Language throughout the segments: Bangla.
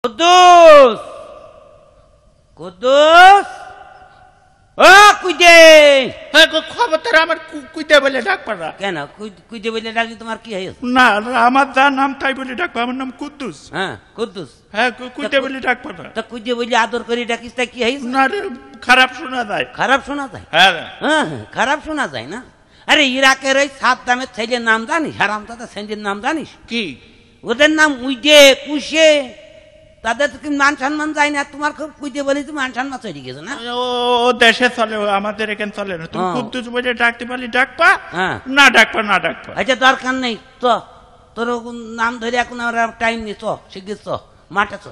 কুদ্দুস, কুদ্দুস, ও কুইদে। খবরদার আমার কুইদে বলে ডাকবা না। কেন কুইদে বলে ডাকলি তোমার কি হয়েছে? না আমার যার নাম তাই বলে ডাকবা, আমার নাম কুদ্দুস। হ্যাঁ কুদ্দুস। হ্যাঁ কুইদে বলে ডাকবা না। তা কুইদে বলে আদর করে ডাকিস তা কি হয়েছে? না রে, খারাপ শোনা যায়। খারাপ শোনা যায়? হ্যাঁ হ্যাঁ খারাপ শোনা যায় না। আরে ইরাকের ওই সাদ্দামের ছেলের নাম জানিস? হারামজাদা ছেলের নাম জানিস কি? ওদের নাম উইদে, কুশে। তাদের তো মান সম্মান যায় না। তোমার খুব কুইদে বলে তুমি মান সম্মান চলে গেছে না? ও দেশে চলে, আমাদের এখানে চলে না। তুমি কুদ্দুস বলে ডাকতে পারলে ডাকবা, না ডাকবা না ডাকবা। আচ্ছা দরকার নেই, চ তোর নাম ধরে এখন আমরা টাইম নেই, চ শিগগির চ মাঠে চ।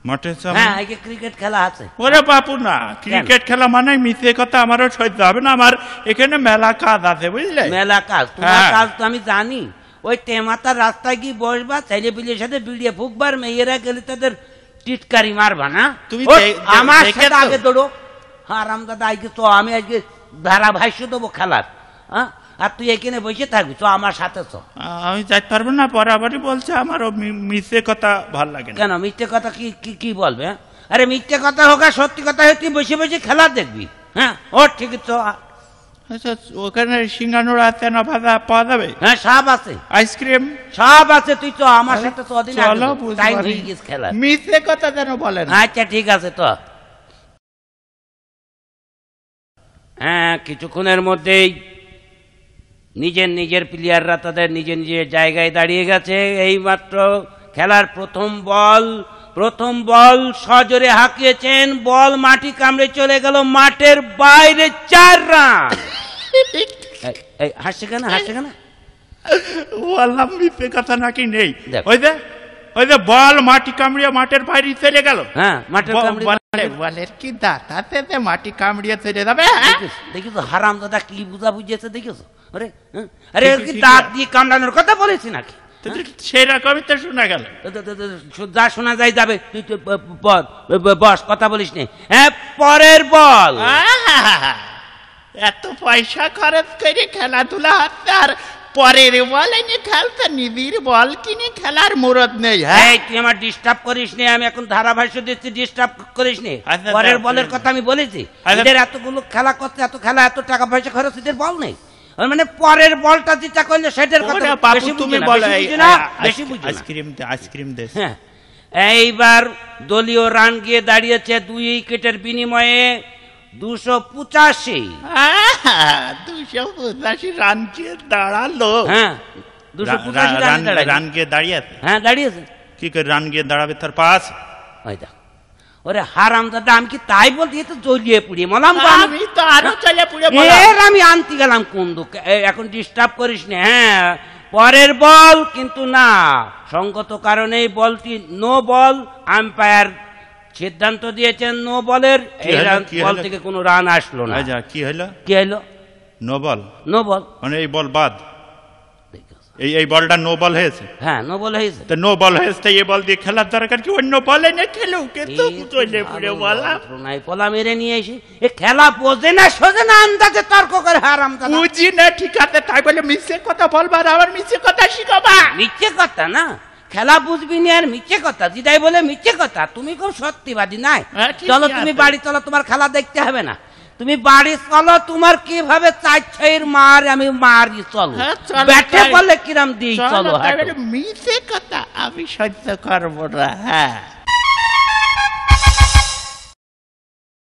মাঠে চ? হ্যাঁ এই ক্রিকেট খেলা আছে। ওরে বাপু না, ক্রিকেট খেলা মানে মিথ্যে কথা আমারও সহ্য হবে না। আমার এখানে মেলা কাজ আছে বুঝলে। মেলা কাজ? তোমার কাজ তো আমি জানি। ওই টেমাতার রাস্তায় গিয়ে বসবা, ছেলে পিলের সাথে বিড়িয়ে ফুকবার, মেয়েরা গেলে তাদের টিটকারি মারবা না। তুমি আমার সাথে আগে দৌড়ো। হারামজাদা আজকে চ, আমি আজকে ধারাভাষ্য দেবো খেলার। হ্যাঁ আর তুই এখানে বসে থাকবি, চ আমার সাথে চ। আমি যাইতে পারবো না, বরাবরই বলছে আমারও মিথ্যে কথা ভাল লাগে। কেন মিথ্যে কথা কি বলবে? আরে মিথ্যে কথা হোক আর সত্যি কথা হোক, তুই বসে বসে খেলা দেখবি। হ্যাঁ ও ঠিক চ। আচ্ছা ওখানে সিঙ্গানোড়া তেনা ভাজা পাওয়া যাবে? হ্যাঁ সব আছে। আইসক্রিম সব আছে, তুই চ আমার সাথে চ। দিন টাইম হয়ে গেছে খেলা। মিথ্যে কথা যেন বলেন। আচ্ছা ঠিক আছে তো। হ্যাঁ কিছুক্ষণের মধ্যেই নিজের নিজের প্লেয়াররা তাদের নিজের নিজের জায়গায় দাঁড়িয়ে গেছে। এইমাত্র খেলার প্রথম বল সজোরে হাঁকিয়েছেন, বল মাটি কামড়ে চলে গেল মাঠের বাইরে। 4 রান। হাসছে কেন? বললাম মিথ্যে কথা নাকি নেই। ওই যে বল মাটি কামড়িয়ে মাঠের বাইরে চলে গেল। হ্যাঁ মাঠের বলের কি দাঁতাতে মাটি কামড়িয়ে চলে যাবে? দেখিস হারামজাদা কি বুঝা বুঝিয়েছে দেখিস? আরে কি দাঁত দিয়ে কামড়ানোর কথা বলেছি নাকি? সেরকমই তো শোনা গেল। যা শোনা যায় যাবে। তুই বস, কথা বলিস নে। হ্যাঁ পরের বল। এত পয়সা খরচ করে খেলাধুলা হচ্ছে আর পরের বল এনে খেলতে, নিবির বল কিনে খেলার মুরত নেই। হ্যাঁ তুই আমার ডিস্টার্ব করিস নে, আমি এখন ধারাভাষ্য দিচ্ছি, ডিস্টার্ব করিস নে। পরের বলের কথা আমি বলেছি। এদের এতগুলো খেলা করতে, এত খেলা, এত টাকা পয়সা খরচ, এদের বল নেই। মানে পরের বলটা যেটা করলে সেটার কথা তুমি বলো। আইসক্রিম দে। হ্যাঁ এইবার দলীয় রান গিয়ে দাঁড়িয়েছে 2 উইকেটের বিনিময়ে 285। 285 রান গিয়ে দাঁড়ালো। হ্যাঁ 285 রান গিয়ে দাঁড়িয়েছে। হ্যাঁ দাঁড়িয়েছে। কি করে রান গিয়ে দাঁড়াবে তার পাস? ওই দেখ। ওরে হারামজাদা, আমি কি তাই বলতে? তো জ্বলিয়ে পুড়িয়ে মলাম। আমি তো আরো চলে পুড়ে আমি আনতে গেলাম কোন দুঃখ। এখন ডিস্টার্ব করিস না। হ্যাঁ পরের বল কিন্তু না, সঙ্গত কারণে বলটি নো বল। আম্পায়ার সিদ্ধান্ত দিয়েছেন নো বলের। এই বল থেকে কোনো রান আসলো না। কি হলো? No ball. মানে এই বল বাদ, এই বলটা নো বল হয়েছে। হ্যাঁ নো বল হয়েছে। তো নো বল হয়েছে, এই বল দিয়ে খেলার দরকার কি? অন্য বলে না খেলুক, কিন্তু চলে পুড়ে বলা নাই পলা মেরে নিয়ে এসে এ খেলা বোঝে না, সোজে না, আন্দাজে তর্ক করে। হারামজাদা বুঝি না, ঠিক আছে তাই বলে মিথ্যে কথা বলবার, আবার মিথ্যে কথা শিখাবা? মিথ্যে কথা না, খেলা বুঝবি না আর মিথ্যে কথা দিদাই বলে মিথ্যে কথা। তুমি খুব সত্যিবাদী নাই। চলো তুমি বাড়ি চলো, তোমার খেলা দেখতে হবে না। তুমি বাড়ি চলো, তোমার কিভাবে 4-6 মার আমি মারি। চলো ব্যাটে বলে কিরাম দিই। চলো মিথ্যে কথা আমি সহ্য করবো না। হ্যাঁ